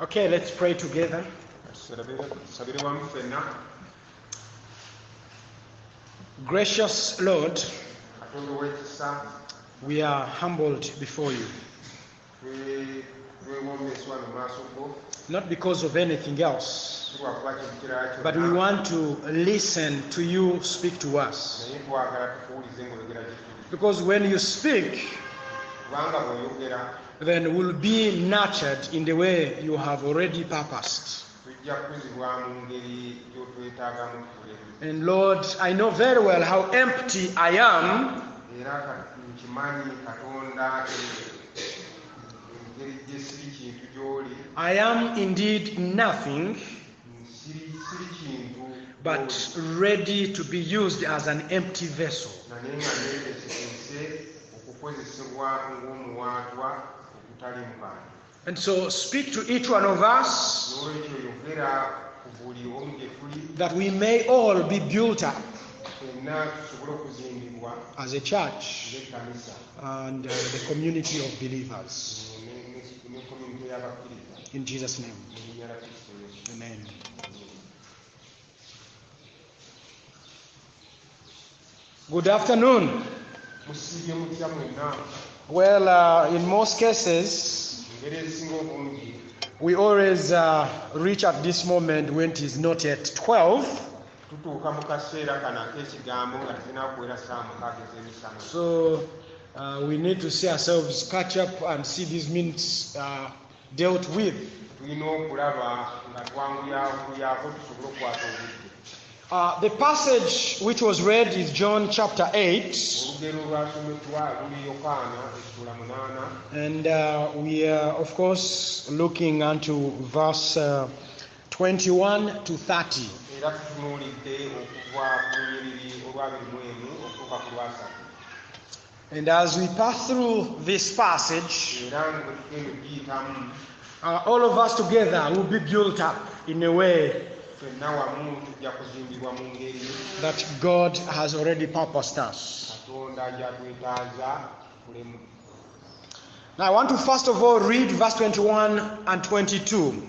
Okay, let's pray together. Gracious Lord, we are humbled before you. Not because of anything else, but we want to listen to you speak to us. Because when you speak, then we'll be nurtured in the way you have already purposed. And Lord, I know very well how empty I am. I am indeed nothing, but ready to be used as an empty vessel. And so speak to each one of us that we may all be built up as a church and the community of believers. In Jesus' name. Amen. Good afternoon. Well, in most cases, we always reach at this moment when it is not yet 12. So we need to see ourselves catch up and see these minutes dealt with. The passage which was read is John chapter 8. And we are, of course, looking unto verse 21 to 30. And as we pass through this passage, all of us together will be built up in a way that God has already purposed us. Now I want to first of all read verse 21 and 22.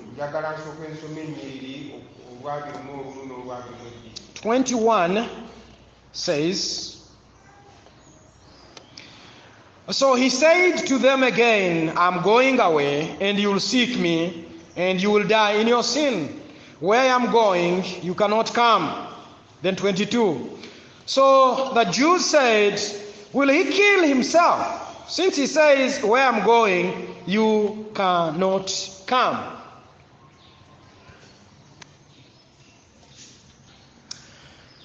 21 says, "So he said to them again, I'm going away, and you will seek me, and you will die in your sin. Where I am going, you cannot come." Then 22. So the Jews said, will he kill himself? Since he says, where I am going, you cannot come.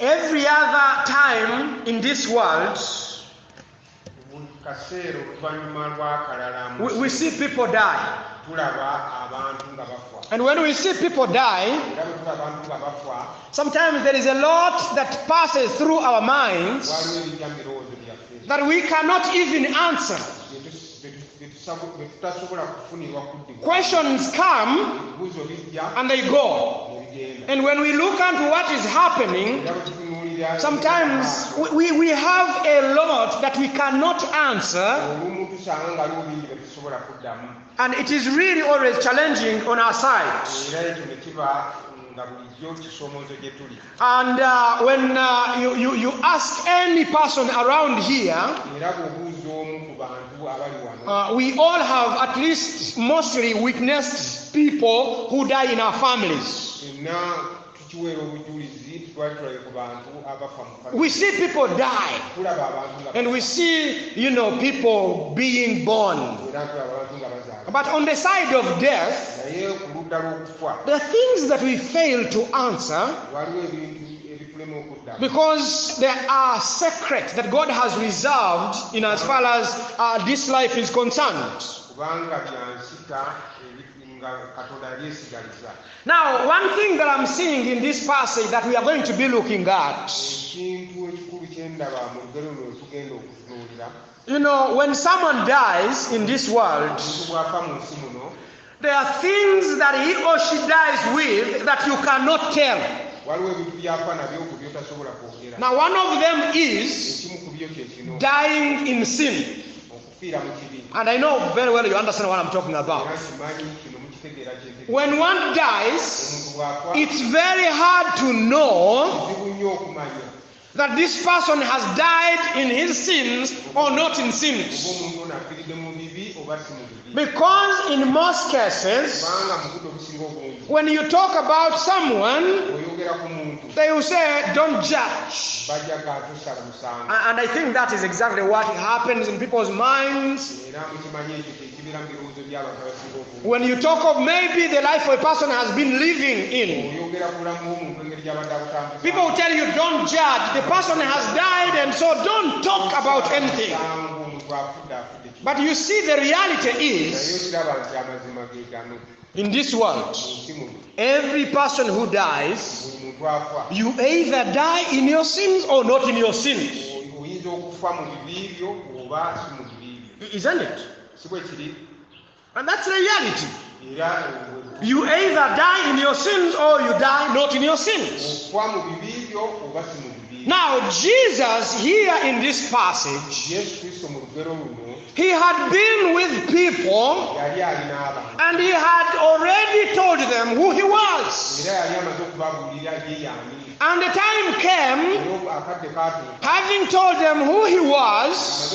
Every other time in this world, we see people die. And when we see people die, sometimes there is a lot that passes through our minds that we cannot even answer. Questions come and they go. And when we look into what is happening, sometimes we have a lot that we cannot answer. And it is really always challenging on our side. And when you ask any person around here, we all have at least mostly witnessed people who die in our families. We see people die, and we see, people being born. But on the side of death, the things that we fail to answer, because there are secrets that God has reserved in as far as this life is concerned. Now, one thing that I'm seeing in this passage that we are going to be looking at, when someone dies in this world, there are things that he or she dies with that you cannot tell. Now, one of them is dying in sin. And I know very well you understand what I'm talking about. When one dies, it's very hard to know that this person has died in his sins or not in sins. Because in most cases, when you talk about someone, they will say, don't judge. And I think that is exactly what happens in people's minds. When you talk of maybe the life a person has been living in, people will tell you, don't judge. The person has died, and so don't talk about anything. But you see, the reality is, in this world, every person who dies, you either die in your sins or not in your sins. Isn't it? And that's the reality. You either die in your sins or you die not in your sins. Now, Jesus here in this passage, he had been with people and he had already told them who he was. And the time came, having told them who he was,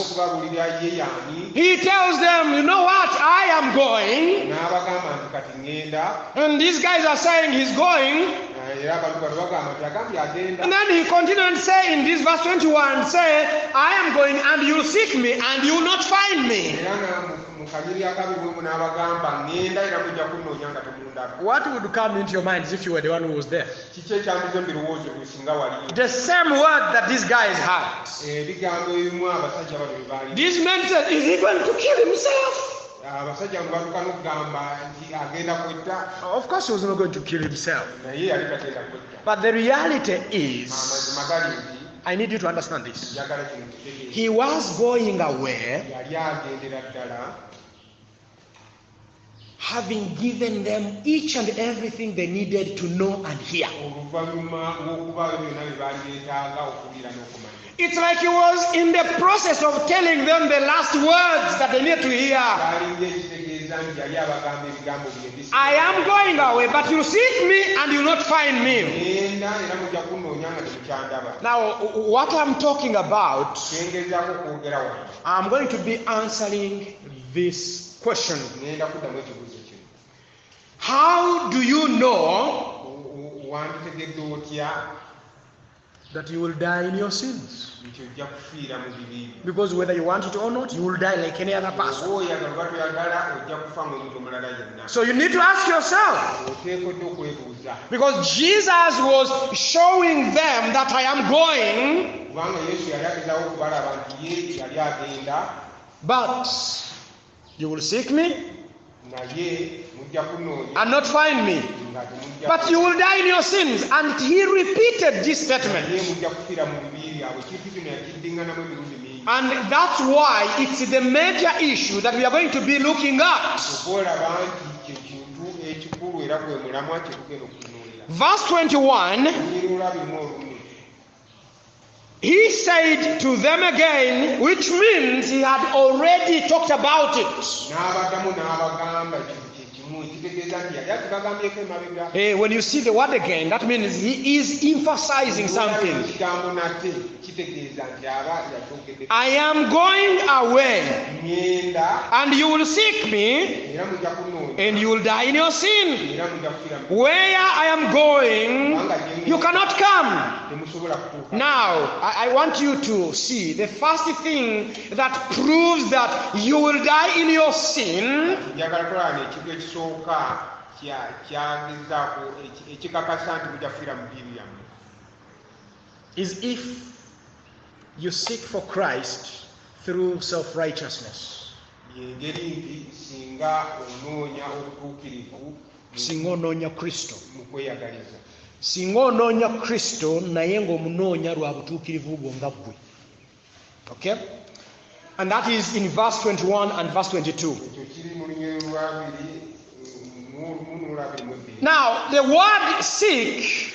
he tells them, you know what, I am going. And these guys are saying he's going. And then he continued and say in this verse 21, say, I am going and you'll seek me and you will not find me. What would come into your mind if you were the one who was there? The same word that these guys had. These men said, is he going to kill himself? Of course he was not going to kill himself. But the reality is, I need you to understand this. He was going away, having given them each and everything they needed to know and hear. It's like he was in the process of telling them the last words that they need to hear. I am going away, but you seek me and you will not find me. Now, what I'm talking about, I'm going to be answering this question. How do you know that you will die in your sins? Because whether you want it or not, you will die like any other person. So you need to ask yourself, because Jesus was showing them that I am going, but you will seek me and not find me, but you will die in your sins. And he repeated this statement. And that's why it's the major issue that we are going to be looking at. Verse 21, he said to them again, which means he had already talked about it. Hey, when you see the word again, that means he is emphasizing something. I am going away, and you will seek me, and you will die in your sin. Where I am going, you cannot come. Now, I want you to see the first thing that proves that you will die in your sin is if you seek for Christ through self-righteousness. Singa onoonya Kristo. Singa onoonya Kristo naye ng'omunoonya lwa butuukirivu bwo nga ggwe. Okay? And that is in verse 21 and verse 22. Now, the word seek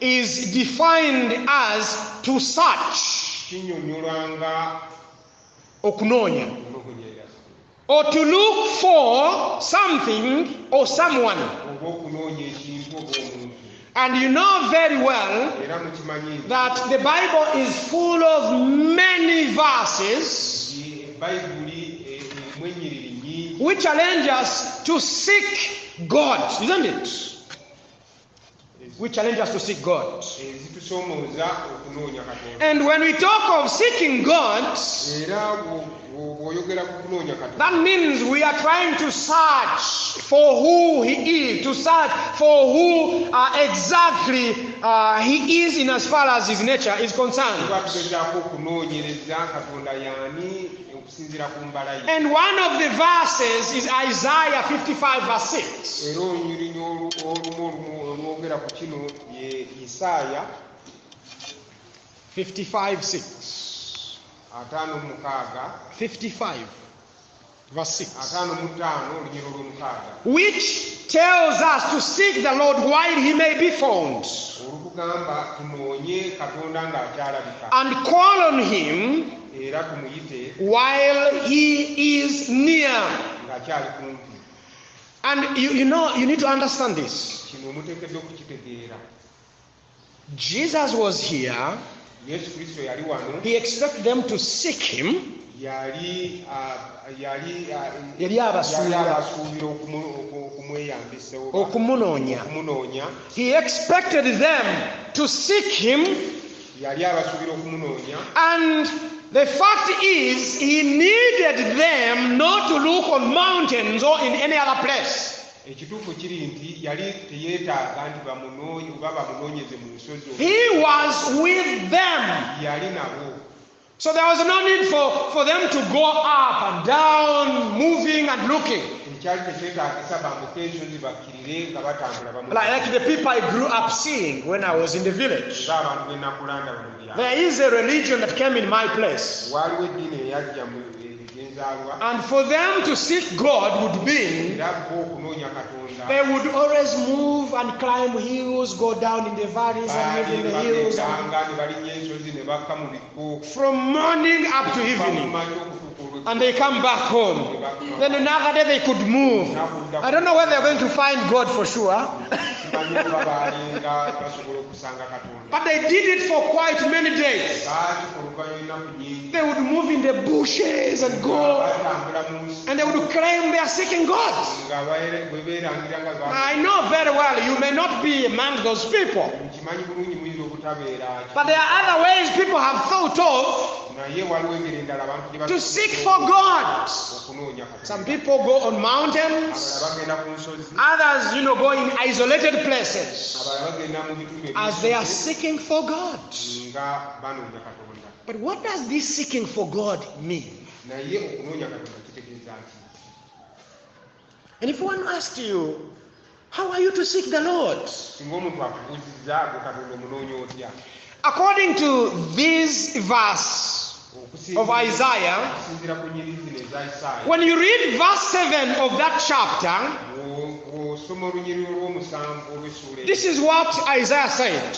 is defined as to search. Okunoonya. or to look for something or someone. And you know very well that the Bible is full of many verses which challenge us to seek God, isn't it? Which challenge us to seek God. And when we talk of seeking God, that means we are trying to search for who He is, to search for who exactly He is in as far as His nature is concerned. And one of the verses is Isaiah 55 verse 6. 55 6. 55 verse 6. Which tells us to seek the Lord while He may be found, and call on Him while He is near. And you know, you need to understand this. Jesus was here. He expected them to seek Him. He expected them to seek Him. And the fact is, He needed them not to look on mountains or in any other place. He was with them. So there was no need for them to go up and down, moving and looking. Like the people I grew up seeing when I was in the village. There is a religion that came in my place. And for them to seek God would mean they would always move and climb hills, go down in the valleys and live in the hills. From morning up to evening. And they come back home. Then another day they could move. I don't know whether they're going to find God for sure. But they did it for quite many days. They would move in the bushes and go. And they would claim they are seeking God. I know very well you may not be among those people. But there are other ways people have thought of to seek for God. Some people go on mountains, others, go in isolated places as they are seeking for God. But what does this seeking for God mean? And if one asked you, how are you to seek the Lord? According to this verse of Isaiah, when you read verse 7 of that chapter, this is what Isaiah said.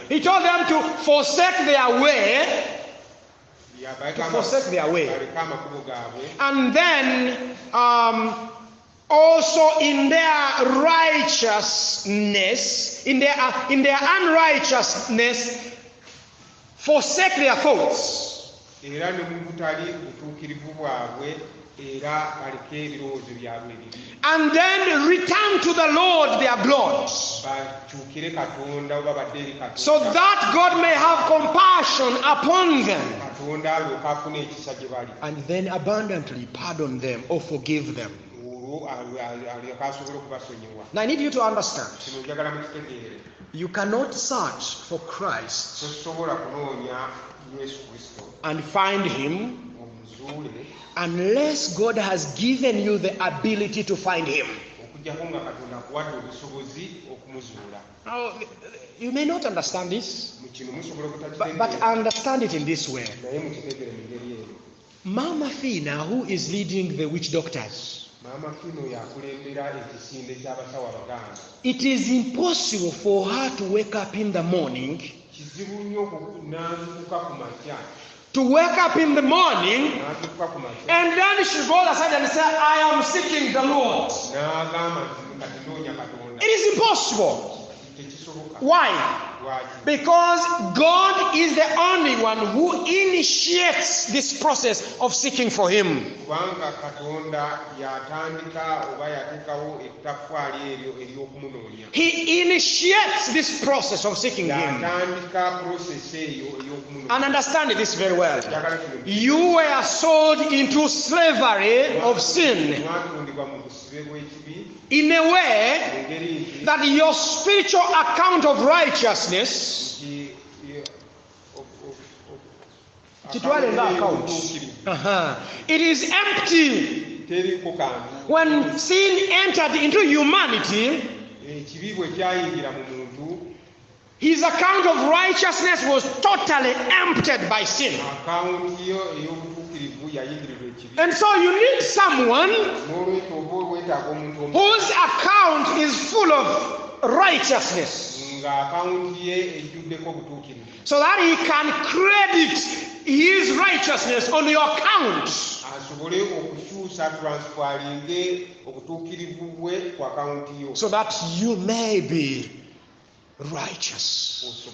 He told them to forsake their way. And then also in their righteousness, in their unrighteousness, forsake their thoughts. And then return to the Lord their God, so that God may have compassion upon them, and then abundantly pardon them or forgive them. Now I need you to understand, you cannot search for Christ and find Him unless God has given you the ability to find Him. Now, you may not understand this, but understand it in this way. Mama Fina, who is leading the witch doctors, it is impossible for her to wake up in the morning to wake up in the morning and then she goes aside and says, I am seeking the Lord. It is impossible. Why? Because God is the only one who initiates this process of seeking for Him. He initiates this process of seeking Him. And understand this very well. You were sold into slavery of sin in a way that your spiritual account of righteousness it is empty. When sin entered into humanity, his account of righteousness was totally emptied by sin. And so you need someone whose account is full of righteousness, so that he can credit his righteousness on your account, so that you may be righteous.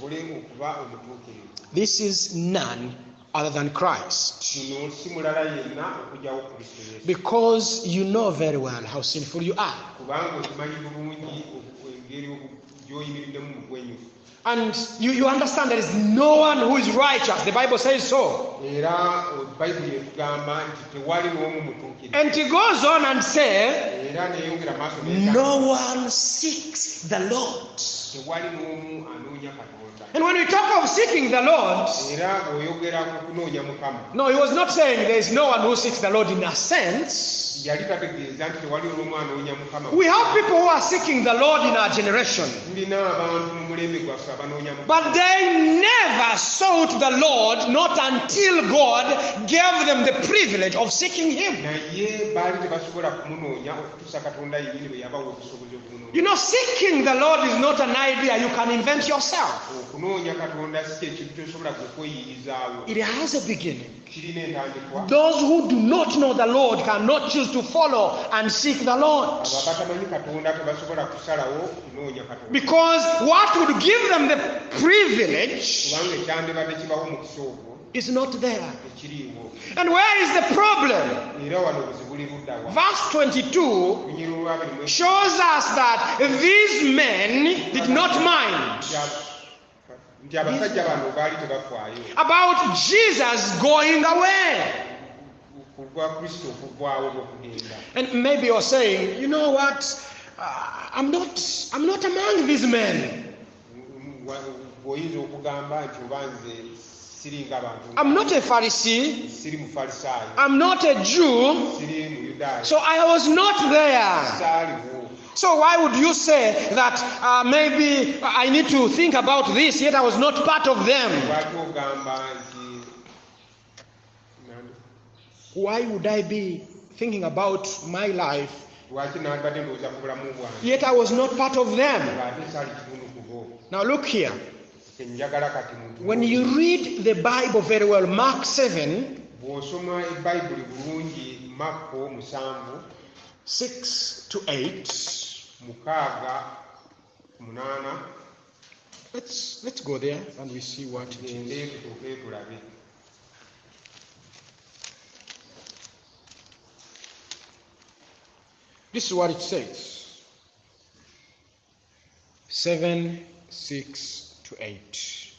This is none other than Christ. Because you know very well how sinful you are. And you understand there is no one who is righteous. The Bible says so. And he goes on and says, no one seeks the Lord. And when we talk of seeking the Lord, no, he was not saying there is no one who seeks the Lord in a sense. We have people who are seeking the Lord in our generation, but they never sought the Lord, not until God gave them the privilege of seeking Him. You know, seeking the Lord is not an idea you can invent yourself. It has a beginning. Those who do not know the Lord cannot choose to follow and seek the Lord. Because what would give them the privilege is not there. And where is the problem? Verse 22 shows us that these men did not mind about Jesus going away. And maybe you're saying, you know what? I'm not among these men. I'm not a Pharisee. I'm not a Jew. So I was not there. So why would you say that maybe I need to think about this, yet I was not part of them? Why would I be thinking about my life, yet I was not part of them? Now look here. When you read the Bible very well, Mark 7, 6 to 8. Let's go there and we see what it is. This is what it says. 7, 6 to 8.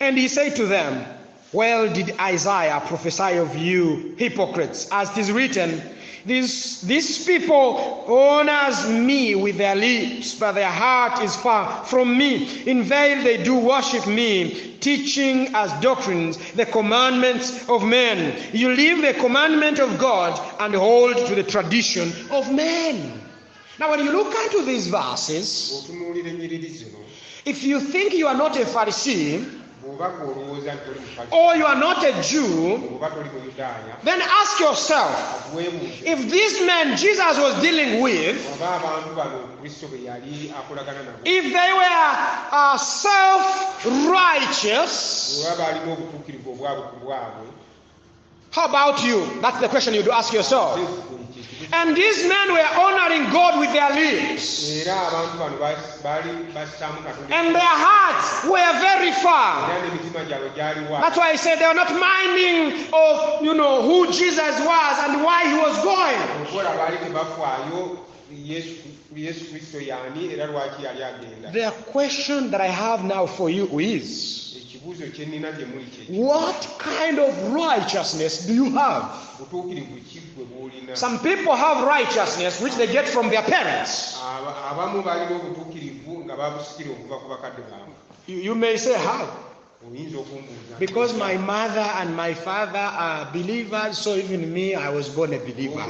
And he said to them, well did Isaiah prophesy of you hypocrites, as it is written, these people honors me with their lips, but their heart is far from me. In vain they do worship me, teaching as doctrines the commandments of men. You leave the commandment of God and hold to the tradition of men. Now when you look into these verses, if you think you are not a Pharisee, or you are not a Jew, then ask yourself, if this man Jesus was dealing with, if they were self-righteous, how about you? That's the question you do ask yourself. And these men were honoring God with their lips, and their hearts were very far. That's why I said they were not minding of, who Jesus was and why he was going. The question that I have now for you is, what kind of righteousness do you have? Some people have righteousness which they get from their parents. You may say, how? Because my mother and my father are believers, so even me, I was born a believer.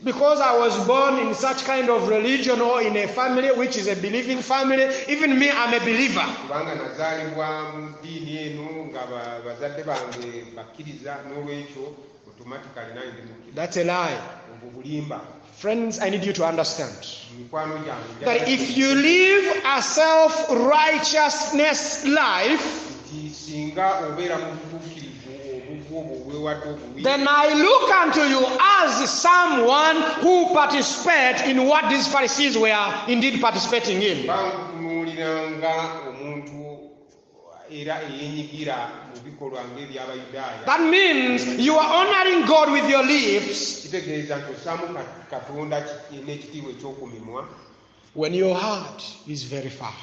Because I was born in such kind of religion or in a family which is a believing family, even me, I'm a believer. That's a lie. Friends, I need you to understand that if you live a self-righteousness life, then I look unto you as someone who participates in what these Pharisees were indeed participating in. That means you are honoring God with your lips when your heart is very far.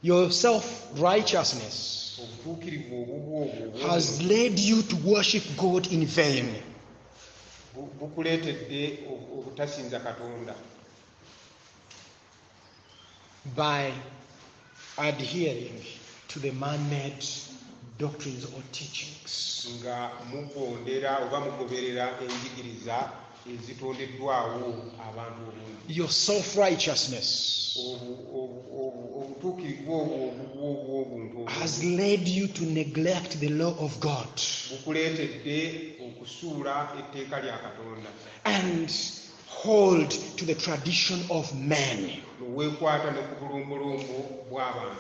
Your self-righteousness has led you to worship God in vain. By adhering to the man-made doctrines or teachings. Your self-righteousness has led you to neglect the law of God and hold to the tradition of men.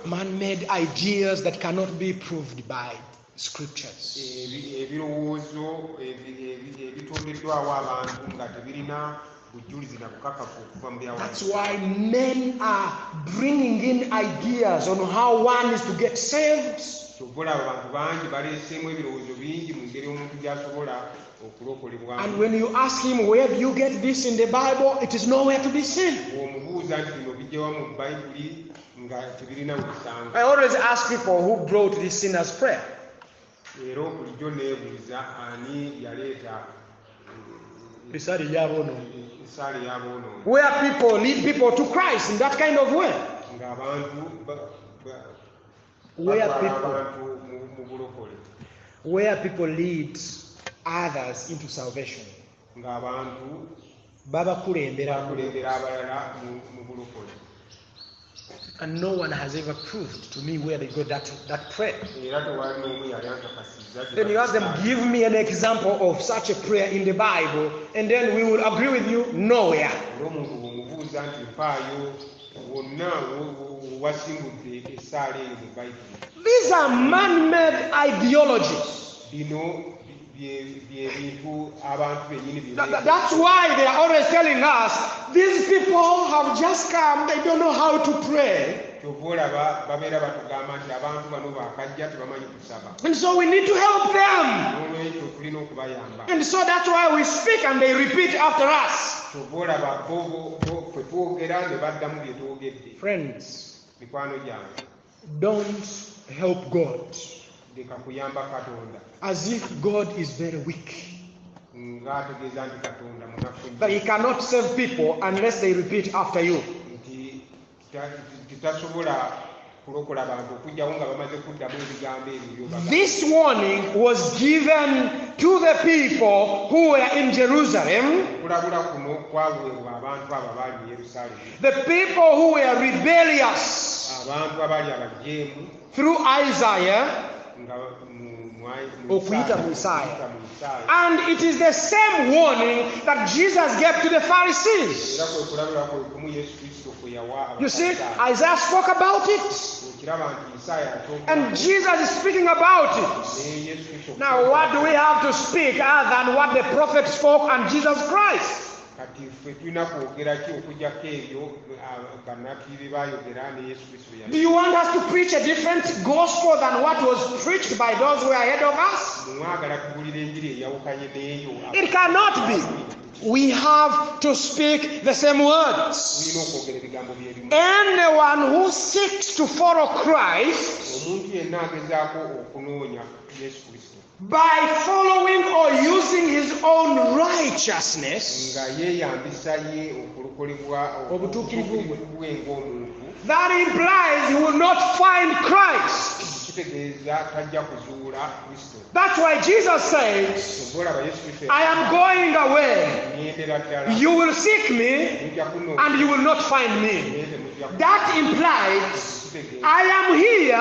Man-made ideas that cannot be proved by scriptures. That's why men are bringing in ideas on how one is to get saved. And when you ask him, where do you get this in the Bible? It is nowhere to be seen. I always ask people who brought this sinner's prayer. Where people lead people to Christ in that kind of way. Where people lead others into salvation. And no one has ever proved to me where they got that prayer. Then you ask them, give me an example of such a prayer in the Bible, and then we will agree with you, nowhere. These are man-made ideologies. That's why they are always telling us, these people have just come, they don't know how to pray. And so we need to help them. And so that's why we speak and they repeat after us. Friends, don't help God as if God is very weak, that he cannot save people unless they repeat after you. This warning was given to the people who were in Jerusalem, the people who were rebellious, through Isaiah, OKUYITA Messiah. And it is the same warning that Jesus gave to the Pharisees. You see, Isaiah spoke about it, and Jesus is speaking about it. Now, what do we have to speak other than what the prophet spoke and Jesus Christ? Do you want us to preach a different gospel than what was preached by those who are ahead of us? It cannot be. We have to speak the same words. Anyone who seeks to follow Christ by following or using his own righteousness, that implies he will not find Christ. That's why Jesus says, I am going away. You will seek me and you will not find me. That implies I am here.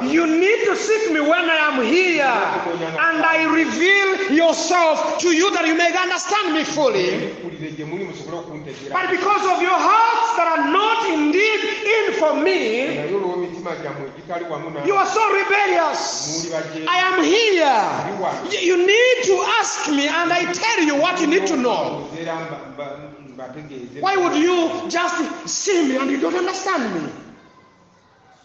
You need to seek me when I am here. And I reveal yourself to you that you may understand me fully. But because of your hearts that are not indeed in for me, you are so rebellious. I am here. You need to ask me and I tell you what you need to know. Why would you just see me and you don't understand me?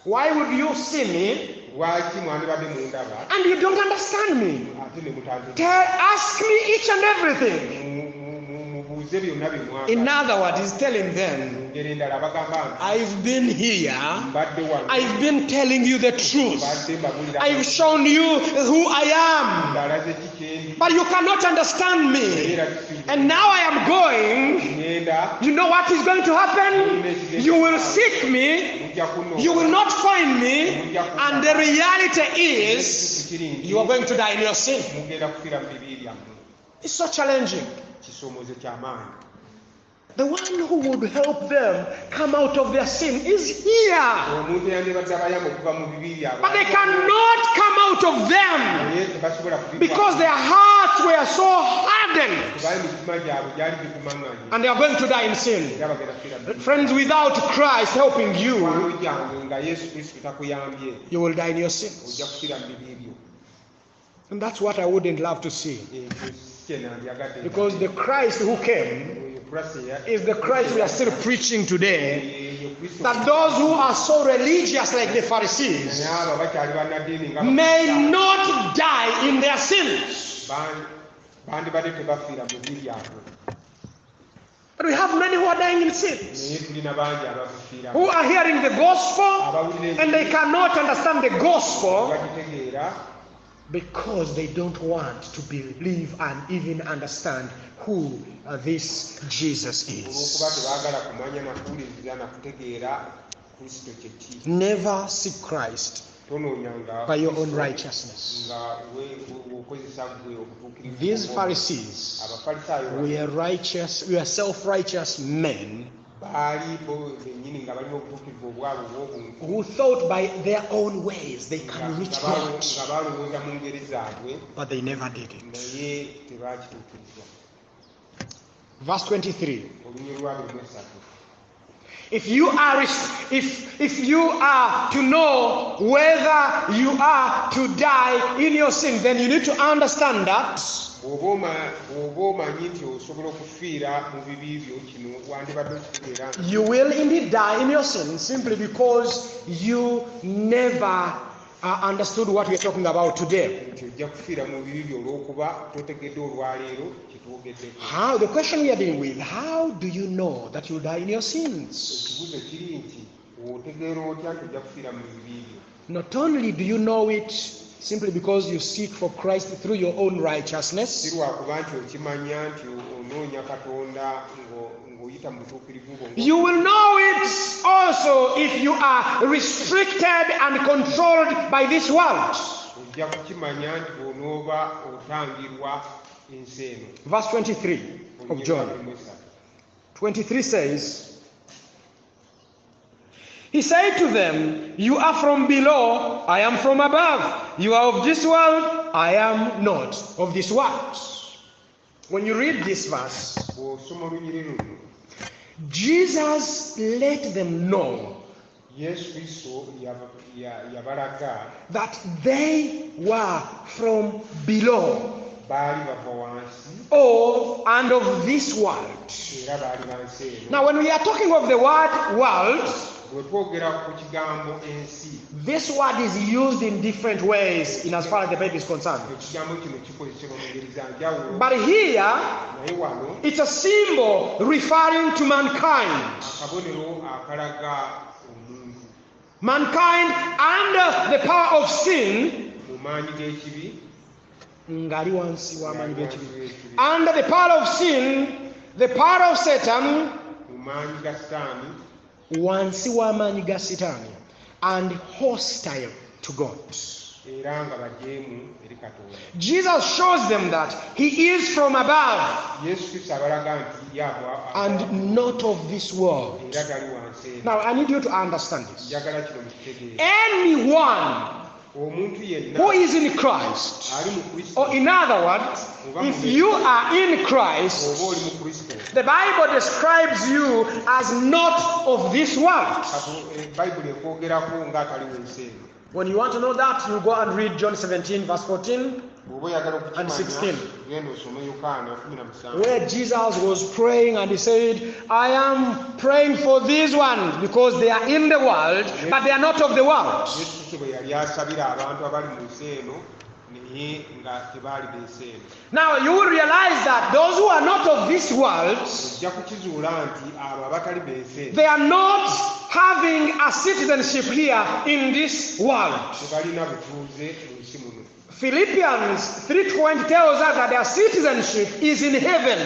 Why would you see me and you don't understand me? Ask me each and everything. In other words, he's telling them, I've been here, I've been telling you the truth, I've shown you who I am, but you cannot understand me. And now I am going. You know what is going to happen? You will seek me, you will not find me, and the reality is you are going to die in your sin. It's so challenging. The one who would help them come out of their sin is here. But they cannot come out of them because their hearts were so hardened. And they are going to die in sin. Friends, without Christ helping you, you will die in your sins. And that's what I wouldn't love to see. Because the Christ who came is the Christ we are still preaching today. That those who are so religious like the Pharisees may not die in their sins. But we have many who are dying in sins, who are hearing the gospel and they cannot understand the gospel because they don't want to believe and even understand who this Jesus is. Never seek Christ by your own righteousness. These Pharisees were righteous, were self-righteous men who thought by their own ways they can reach God, but they never did it. Verse 23. If you are to know whether you are to die in your sin, then you need to understand that you will indeed die in your sin simply because you never understood what we are talking about today. How? The question we are dealing with, how do you know that you die in your sins? Not only do you know it simply because you seek for Christ through your own righteousness, You will know it also if you are restricted and controlled by this world. Verse 23 of John 23 says, he said to them, you are from below, I am from above. You are of this world, I am not of this world. When you read this verse, Jesus let them know that they were from below and of this world. Now, when we are talking of the word world, this word is used in different ways in as far as the Bible is concerned. But here, it's a symbol referring to mankind. Mankind under the power of sin, under the power of sin, the power of Satan, wansi w'amaanyi ga Sitaani, and hostile to God. Jesus shows them that he is from above and not of this world. Now I need you to understand this. Anyone who is in Christ, or in other words, if you are in Christ, the Bible describes you as not of this world. When you want to know that, you go and read John 17 verse 14 and 16, where Jesus was praying and he said, I am praying for these ones because they are in the world, but they are not of the world. Now you will realize that those who are not of this world, they are not having a citizenship here in this world. Philippians 3:20 tells us that their citizenship is in heaven.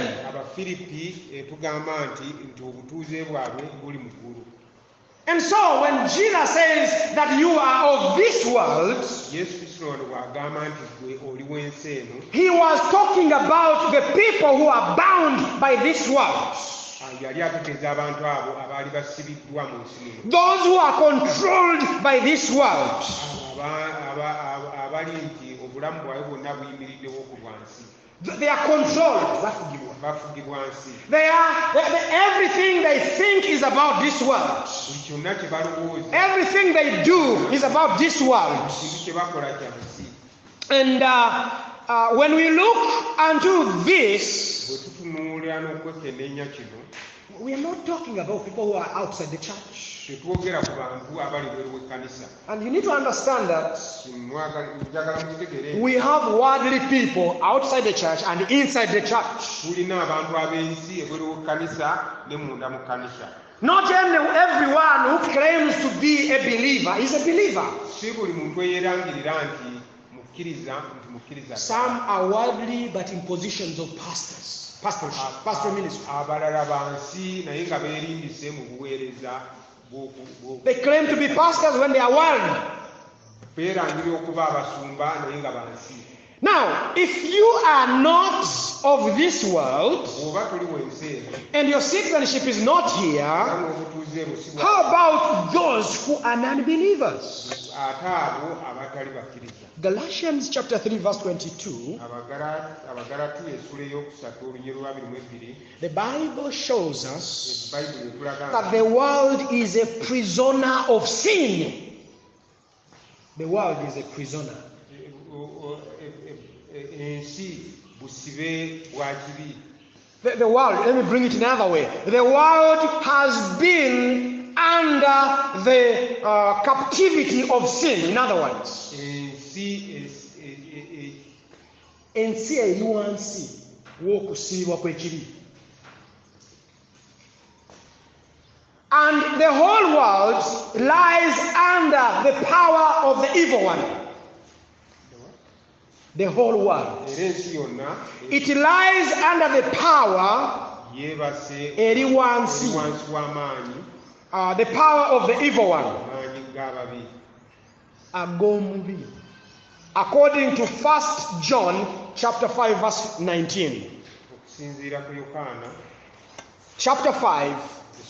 And so when Jesus says that you are of this world, he was talking about the people who are bound by this world. Those who are controlled by this world. They are controlled. Everything they think is about this world. Everything they do is about this world. And when we look unto this, we are not talking about people who are outside the church. And you need to understand that we have worldly people outside the church and inside the church. Not everyone who claims to be a believer is a believer. Some are worldly but in positions of pastors, pastoral ministry. They claim to be pastors when they are worldly. Now, if you are not of this world and your citizenship is not here, how about those who are non-believers? Galatians chapter 3 verse 22, the Bible shows us that the world is a prisoner of sin. The world is a prisoner. The world, let me bring it another way. The world has been under the captivity of sin, in other words. And the whole world lies under the power of the evil one. The whole world. It lies under the power eri wansi, the power of the evil one, ag'omubi, according to 1 John chapter 5 verse 19. Chapter 5,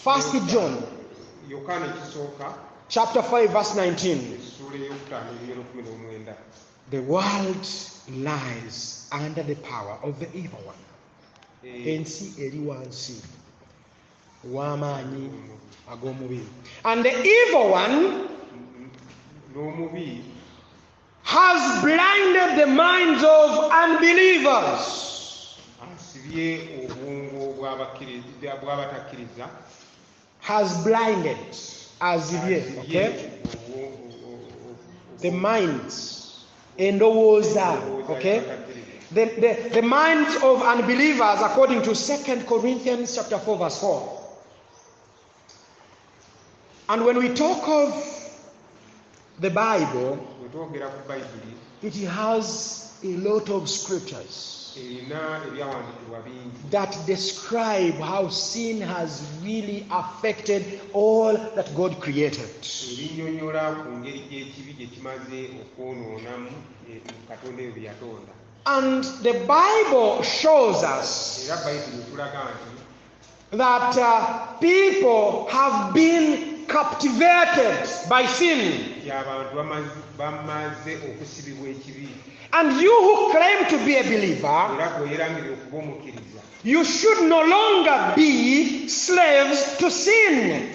1 John chapter 5 verse 19. The world lies under the power of the evil one. Ensi eri wansi w'amaanyi ag'omubiri. And the evil one has blinded the minds of unbelievers. Has blinded, okay? The minds, endowooza, okay? The minds of unbelievers, according to 2 Corinthians chapter 4 verse 4. And when we talk of the Bible, it has a lot of scriptures that describe how sin has really affected all that God created. And the Bible shows us that people have been captivated by sin. And you who claim to be a believer, you should no longer be slaves to sin.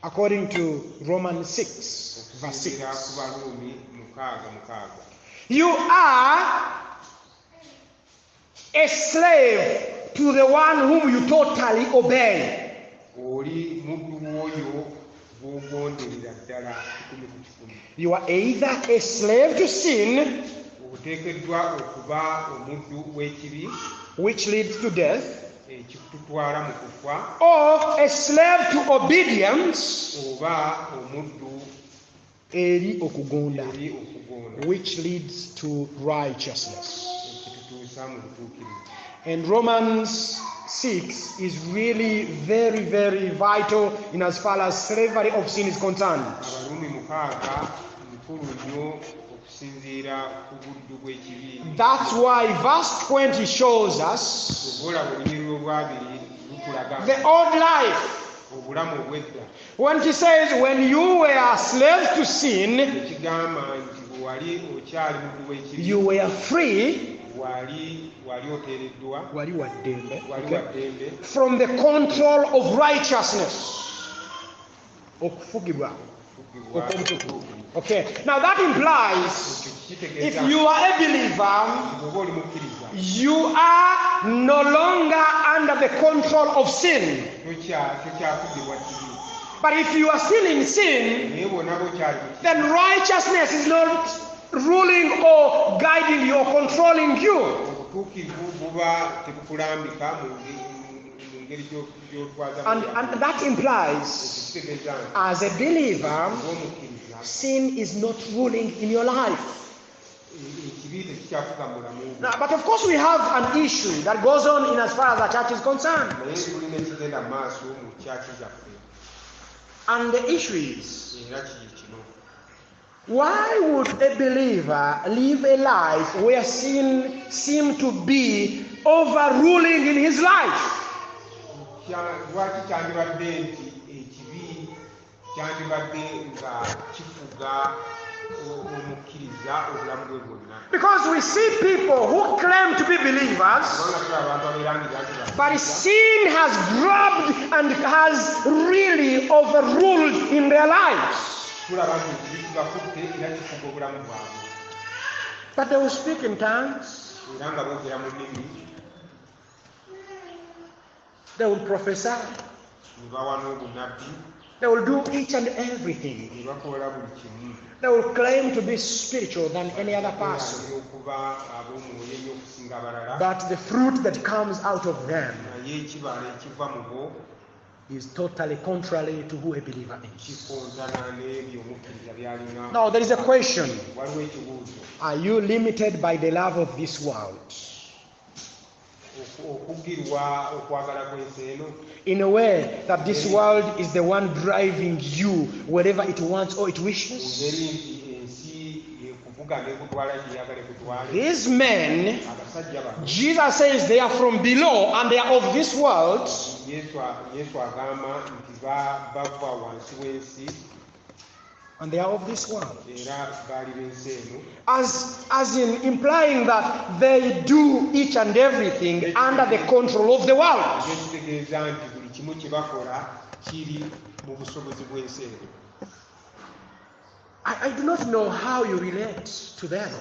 According to Romans 6 verse 6. You are a slave to the one whom you totally obey. You are either a slave to sin, which leads to death, or a slave to obedience, which leads to righteousness. And Romans 6 is really very, very vital in as far as slavery of sin is concerned. That's why verse 20 shows us the old life. When he says, when you were slaves to sin, you were free from the control of righteousness. Okay, now that implies if you are a believer, you are no longer under the control of sin. But if you are still in sin, then righteousness is not ruling or guiding you or controlling you. And that implies, as a believer, sin is not ruling in your life. Now, but of course we have an issue that goes on in as far as the church is concerned. And the issue is, why would a believer live a life where sin seems to be overruling in his life? Because we see people who claim to be believers, but sin has grabbed and has really overruled in their lives. But they will speak in tongues. They will prophesy. They will do each and everything. They will claim to be spiritual than any other person. But the fruit that comes out of them is totally contrary to who a believer is. Now there is a question. Are you limited by the love of this world? In a way that this world is the one driving you wherever it wants or it wishes? These men, Jesus says they are from below and they are of this world. And they are of this world. As in implying that they do each and everything under the control of the world. I do not know how you relate to them.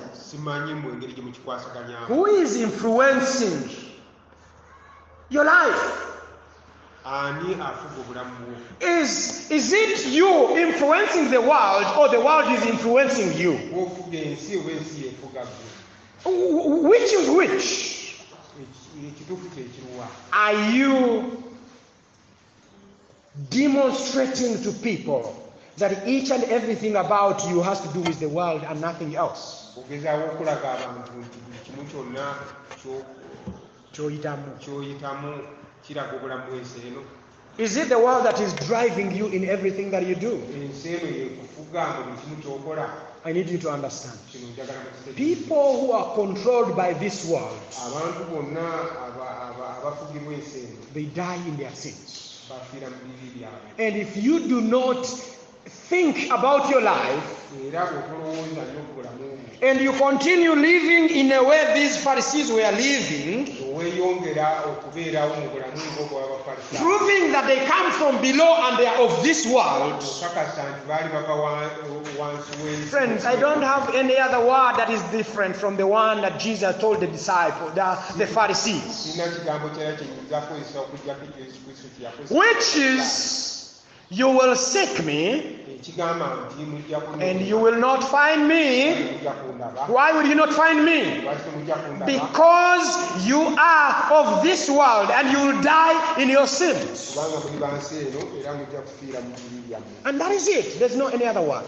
Who is influencing your life? Is it you influencing the world, or the world is influencing you? Which is which? Are you demonstrating to people that each and everything about you has to do with the world and nothing else? Is it the world that is driving you in everything that you do? I need you to understand. People who are controlled by this world, they die in their sins. And if you do not think about your life, and you continue living in a way these Pharisees were living, proving that they come from below and they are of this world. Friends, I don't have any other word that is different from the one that Jesus told the disciples, the Pharisees. Which is, you will seek me, and you will not find me. Why will you not find me? Because you are of this world and you will die in your sins. And that is it. There's no any other word.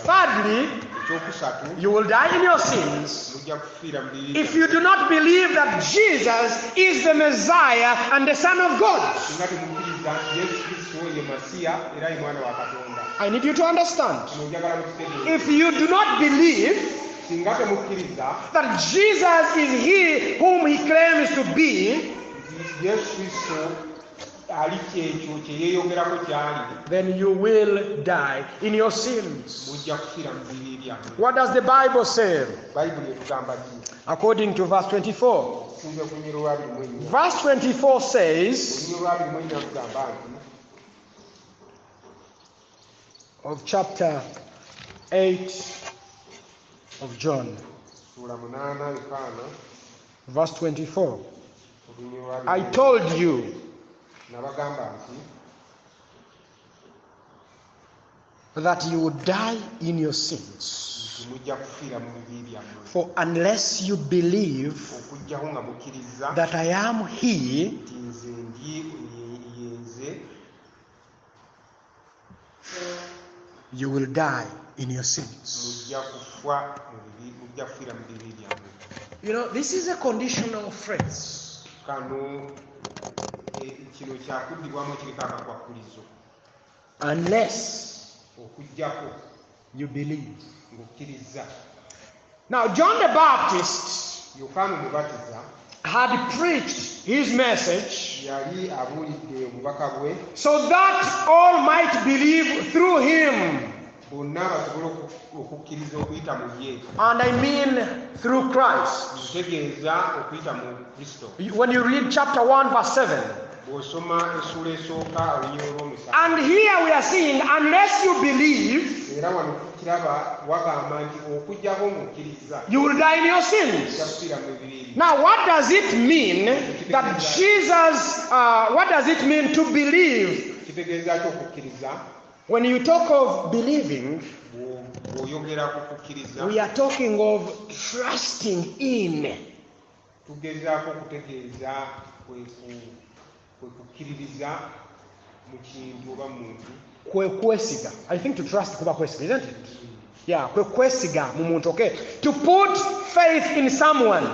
Thirdly, you will die in your sins if you do not believe that Jesus is the Messiah and the Son of God. I need you to understand. If you do not believe that Jesus is He whom He claims to be, then you will die in your sins. What does the Bible say? According to verse 24. Verse 24 says, of chapter 8 of John, verse 24. I told you that you would die in your sins. For unless you believe that I am He, you will die in your sins. You know, this is a conditional phrase. Unless you believe. Now, John the Baptist had preached his message so that all might believe through him. And I mean through Christ. When you read chapter 1 verse 7. And here we are seeing, unless you believe, you will die in your sins. Now, what does it mean that Jesus, what does it mean to believe? When you talk of believing, we are talking of trusting in. kwekukiririza mu kintu oba muntu kwesiga. I think to trust kuba kwesiga, isn't it? Yeah, kwesiga mu muntu. Okay, to put faith in someone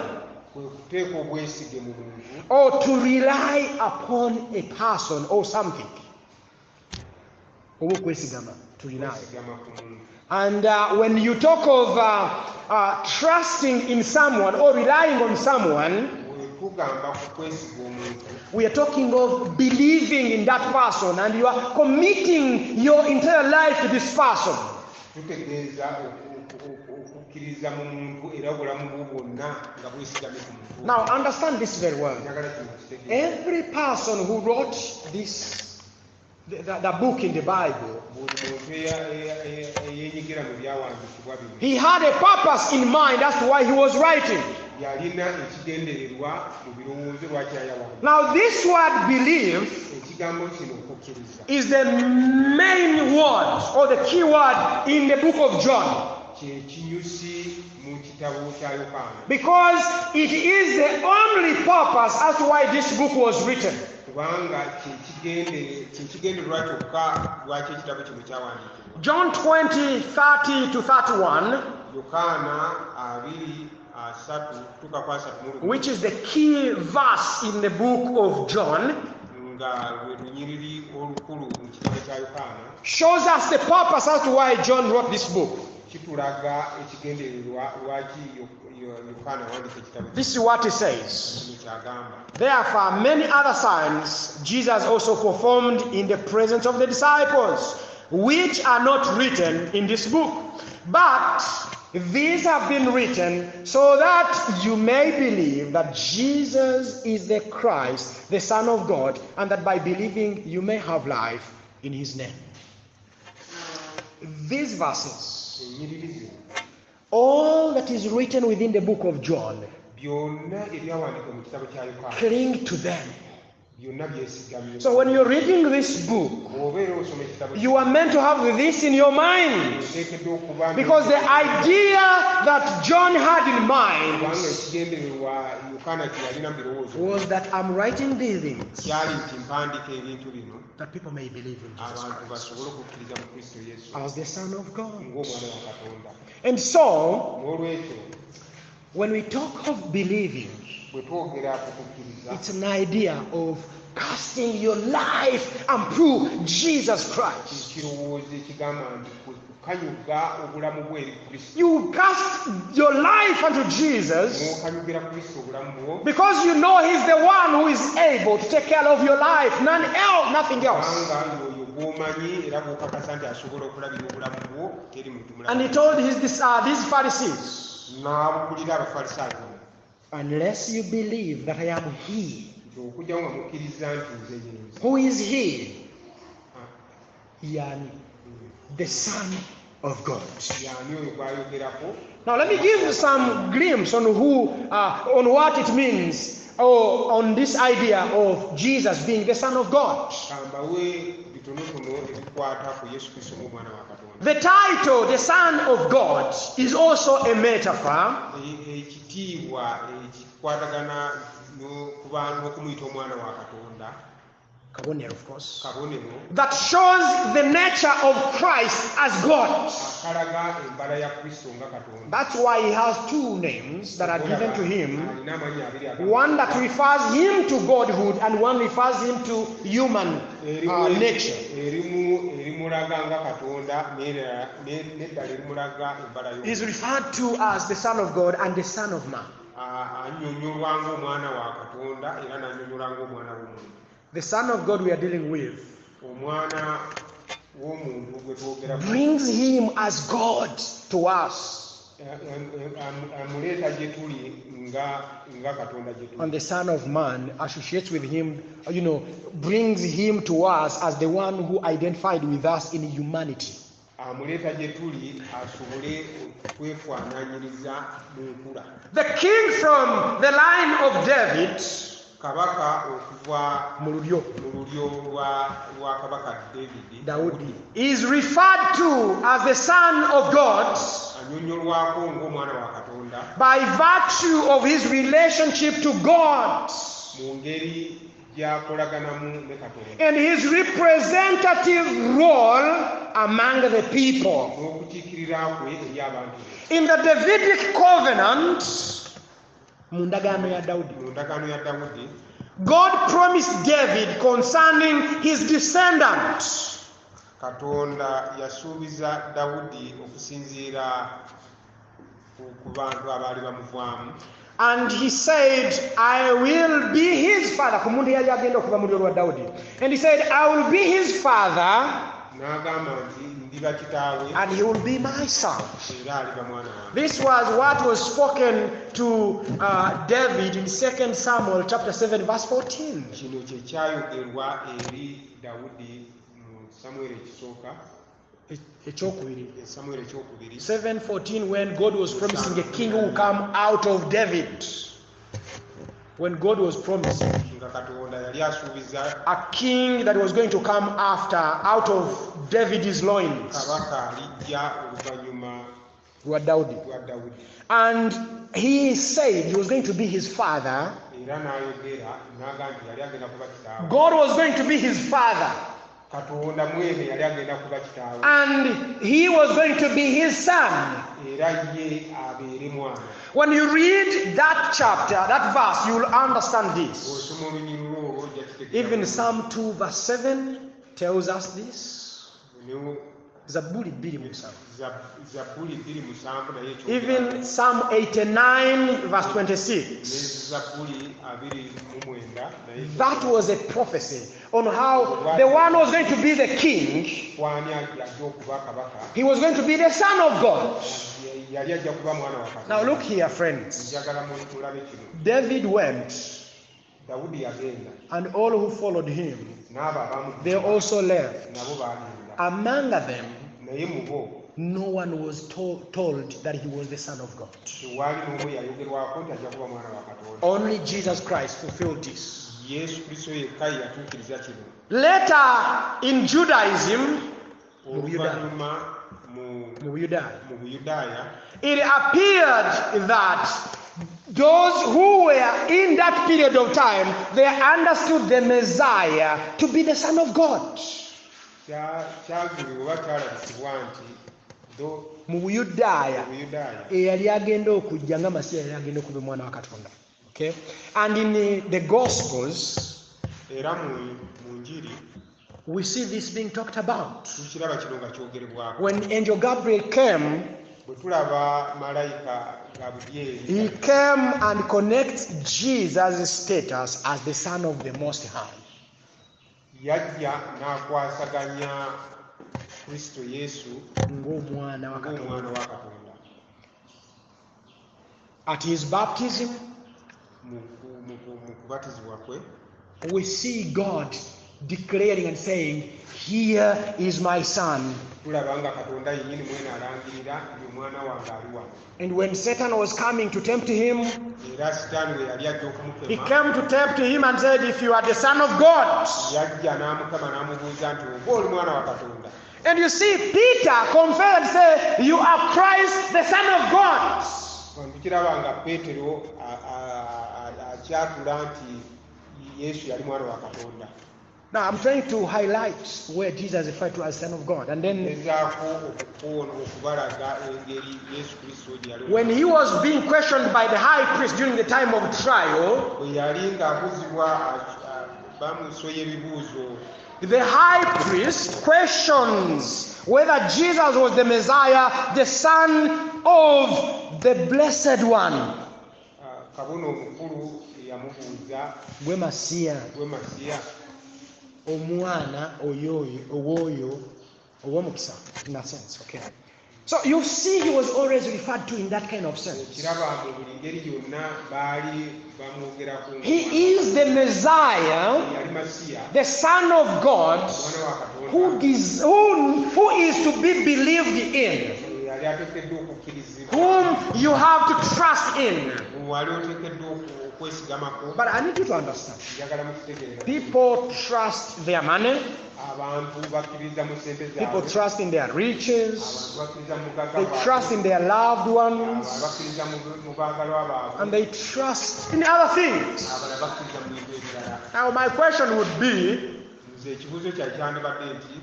kwekuteeka obwesige mu muntu or to rely upon a person or something. Obo kwesigama, to rely. kwesigama ku muntu. And when you talk of trusting in someone or relying on someone, we are talking of believing in that person and you are committing your entire life to this person. Now understand this very well. Every person who wrote this, the book in the Bible, he had a purpose in mind as to why he was writing. Now this word believe is the main word or the key word in the book of John, because it is the only purpose as to why this book was written. John 20:30-31, which is the key verse in the book of John, shows us the purpose as to why John wrote this book. This is what he says. Therefore, many other signs Jesus also performed in the presence of the disciples, which are not written in this book. But these have been written so that you may believe that Jesus is the Christ, the Son of God, and that by believing you may have life in his name. These verses, all that is written within the book of John, cling to them. So when you're reading this book, you are meant to have this in your mind, because the idea that John had in mind was that I'm writing these things that people may believe in Jesus Christ as the Son of God. And so, when we talk of believing, it's an idea of casting your life unto Jesus Christ. You cast your life unto Jesus because you know he's the one who is able to take care of your life, none else, nothing else. And he told these Pharisees, unless you believe that I am he, who is he? The Son of God. Now let me give you some glimpse on on what it means, or on this idea of Jesus being the Son of God. The title, the Son of God, is also a metaphor of course, that shows the nature of Christ as God. That's why he has two names that are given to him. One that refers him to godhood and one refers him to human nature. He's referred to as the Son of God and the Son of Man. The Son of God we are dealing with brings him as God to us. And the Son of Man associates with him, brings him to us as the one who identified with us in humanity. The king from the line of David is referred to as the Son of God by virtue of his relationship to God. byakolaganamu ne Katonda and his representative role among the people. n'okutiikirira kwe eri abantu In the Davidic covenant, mu ndagaano ya Dawudi, mu ndagaano ya Dawudi God promised David concerning his descendants. Katonda yasuubiza Dawudi okusinziira ku bantu abaali bamuvaamu. And he said, I will be his father. And he said, I will be his father, and he will be my son. This was what was spoken to David in 2 Samuel chapter 7 verse 14. 7:14, when God was promising a king who will come out of David. When God was promising a king that was going to come out of David's loins. And he said he was going to be his father. God was going to be his father. And he was going to be his son. When you read that chapter, that verse, you will understand this. Even Psalm 2 verse 7 tells us this. Even Psalm 89 verse 26. That was a prophecy on how the one who was going to be the king, he was going to be the son of God. Now look here, friends. David went, and all who followed him, they also left. Among them, no one was told that he was the Son of God. Only Jesus Christ fulfilled this. Later in Judaism, it appeared that those who were in that period of time, they understood the Messiah to be the Son of God. Mu Buyudaaya eyali agenda okujja nga Masiya yali agenda okuba omwana wa Katonda. Okay? And in the Gospels, we see this being talked about. When Angel Gabriel came, he came and connects Jesus' status as the Son of the Most High. Yajja n'akwasaganya Kristo Yesu ng'omwana wa Katonda. At his baptism, we see God declaring and saying, "Here is my son." And when Satan was coming to tempt him, he came to tempt him and said, "If you are the Son of God." And you see, Peter confessed and said, "You are Christ, the Son of God." Now I'm trying to highlight where Jesus referred to as Son of God. And then when he was being questioned by the high priest during the time of trial, the high priest questions whether Jesus was the Messiah, the Son of the Blessed One. Omwana owoyo owomukisa, in a sense. Okay. So you see, he was always referred to in that kind of sense. He is the Messiah, the Son of God, who is to be believed in, whom you have to trust in. okwesigamako. But I need you to understand. Njagala mukitegeera. People trust their money. Abantu bakkiriza mu ssente zaabwe. People trust in their riches. Abantu bakkiriza mu bugagga They bwabwe. trust in their loved ones. Bakkiriza mu baagalwa baabwe. And they trust in other things. Abalala bakkiriza mu bintu ebirala. Now my question would be, Nze ekibuuzo kya kyandibadde nti